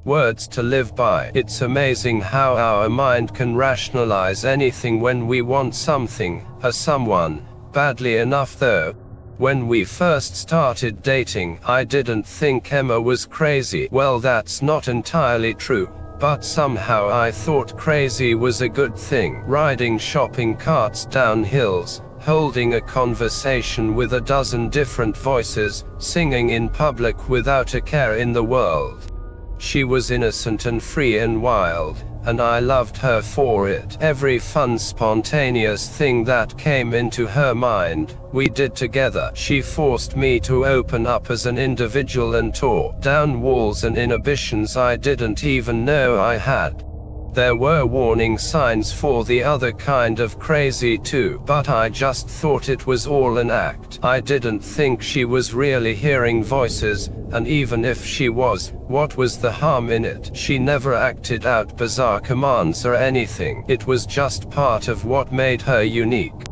Words to live by. It's amazing how our mind can rationalize anything when we want something, or someone, badly enough though. When we first started dating, I didn't think Emma was crazy. Well, that's not entirely true, but somehow I thought crazy was a good thing. Riding shopping carts down hills, holding a conversation with a dozen different voices, singing in public without a care in the world. She was innocent and free and wild, and I loved her for it. Every fun, spontaneous thing that came into her mind, we did together. She forced me to open up as an individual and tore down walls and inhibitions I didn't even know I had. There were warning signs for the other kind of crazy too, but I just thought it was all an act. I didn't think she was really hearing voices, and even if she was, what was the harm in it? She never acted out bizarre commands or anything. It was just part of what made her unique.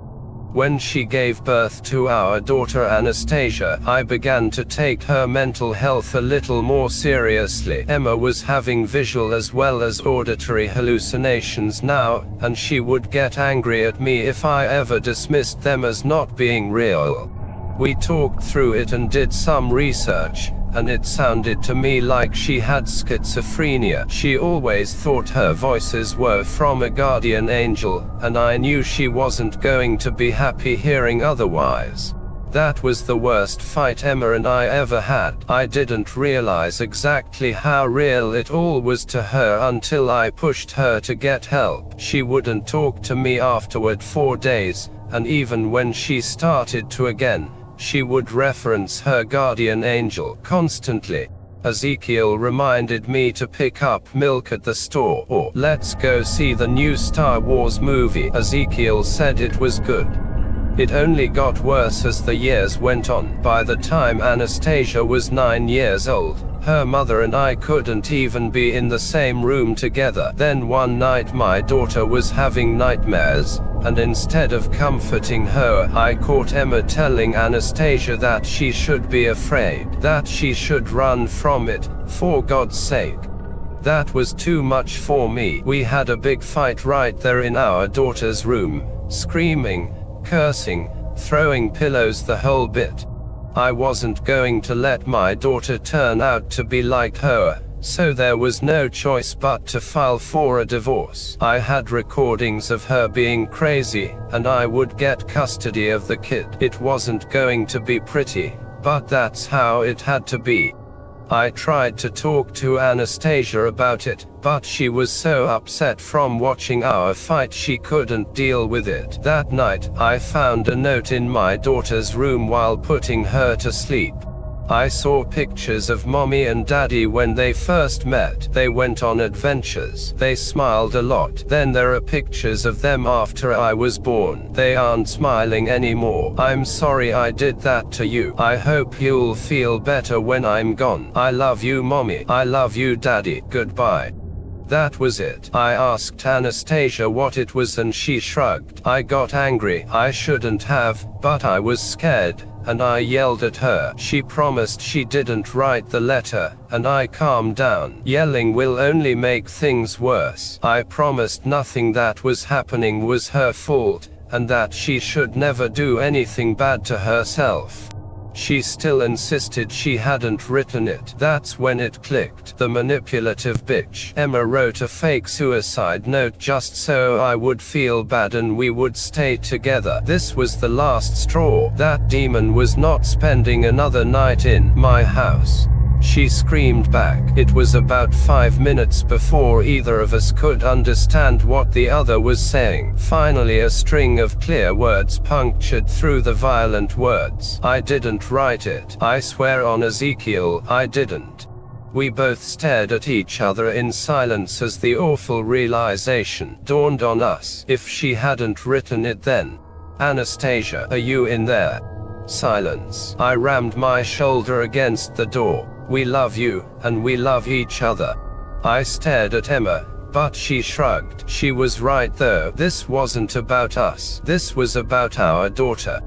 When she gave birth to our daughter Anastasia, I began to take her mental health a little more seriously. Emma was having visual as well as auditory hallucinations now, and she would get angry at me if I ever dismissed them as not being real. We talked through it and did some research, and it sounded to me like she had schizophrenia. She always thought her voices were from a guardian angel, and I knew she wasn't going to be happy hearing otherwise. That was the worst fight Emma and I ever had. I didn't realize exactly how real it all was to her until I pushed her to get help. She wouldn't talk to me afterward for days, and even when she started to again, she would reference her guardian angel constantly. Ezekiel reminded me to pick up milk at the store, or let's go see the new Star Wars movie. Ezekiel said it was good. It only got worse as the years went on. By the time Anastasia was 9 years old, her mother and I couldn't even be in the same room together. Then one night my daughter was having nightmares, and instead of comforting her, I caught Emma telling Anastasia that she should be afraid, that she should run from it, for God's sake. That was too much for me. We had a big fight right there in our daughter's room, screaming, cursing, throwing pillows, the whole bit. I wasn't going to let my daughter turn out to be like her, so there was no choice but to file for a divorce. I had recordings of her being crazy, and I would get custody of the kid. It wasn't going to be pretty, but that's how it had to be. I tried to talk to Anastasia about it, but she was so upset from watching our fight she couldn't deal with it. That night, I found a note in my daughter's room while putting her to sleep. I saw pictures of mommy and daddy when they first met. They went on adventures. They smiled a lot. Then there are pictures of them after I was born. They aren't smiling anymore. I'm sorry I did that to you. I hope you'll feel better when I'm gone. I love you, mommy. I love you, daddy. Goodbye. That was it. I asked Anastasia what it was and she shrugged. I got angry. I shouldn't have, but I was scared, and I yelled at her. She promised she didn't write the letter, and I calmed down. Yelling will only make things worse. I promised nothing that was happening was her fault, and that she should never do anything bad to herself. She still insisted she hadn't written it. That's when it clicked. The manipulative bitch. Emma wrote a fake suicide note just so I would feel bad and we would stay together. This was the last straw. That demon was not spending another night in my house. She screamed back. It was about 5 minutes before either of us could understand what the other was saying. Finally, a string of clear words punctured through the violent words. I didn't write it. I swear on Ezekiel, I didn't. We both stared at each other in silence as the awful realization dawned on us. If she hadn't written it then. Anastasia, are you in there? Silence. I rammed my shoulder against the door. We love you, and we love each other. I stared at Emma, but she shrugged. She was right though. This wasn't about us. This was about our daughter.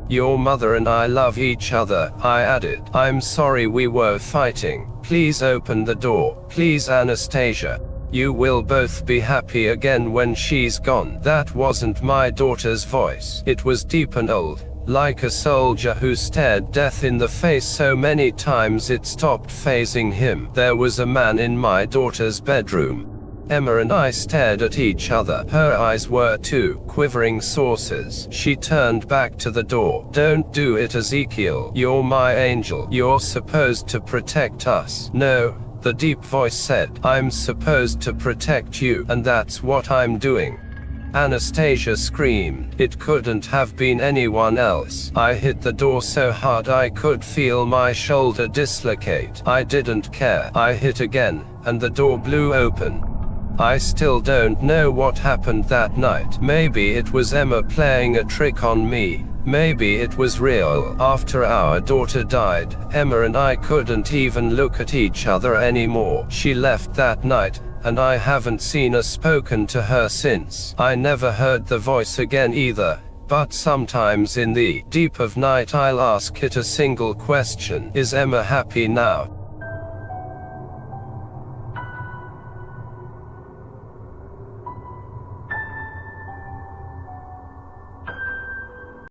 Your mother and I love each other, I added. I'm sorry we were fighting, Please open the door. Please, Anastasia. You will both be happy again when she's gone. That wasn't my daughter's voice. It was deep and old, like a soldier who stared death in the face so many times it stopped facing him. There was a man in my daughter's bedroom. Emma and I stared at each other. Her eyes were two quivering saucers. She turned back to the door. Don't do it, Ezekiel. You're my angel. You're supposed to protect us. No, the deep voice said. I'm supposed to protect you, and that's what I'm doing. Anastasia screamed. It couldn't have been anyone else. I hit the door so hard I could feel my shoulder dislocate. I didn't care. I hit again, and the door blew open. I still don't know what happened that night. Maybe it was Emma playing a trick on me. Maybe it was real. After our daughter died, Emma and I couldn't even look at each other anymore. She left that night, and I haven't seen or spoken to her since. I never heard the voice again either, but sometimes in the deep of night I'll ask it a single question. Is Emma happy now?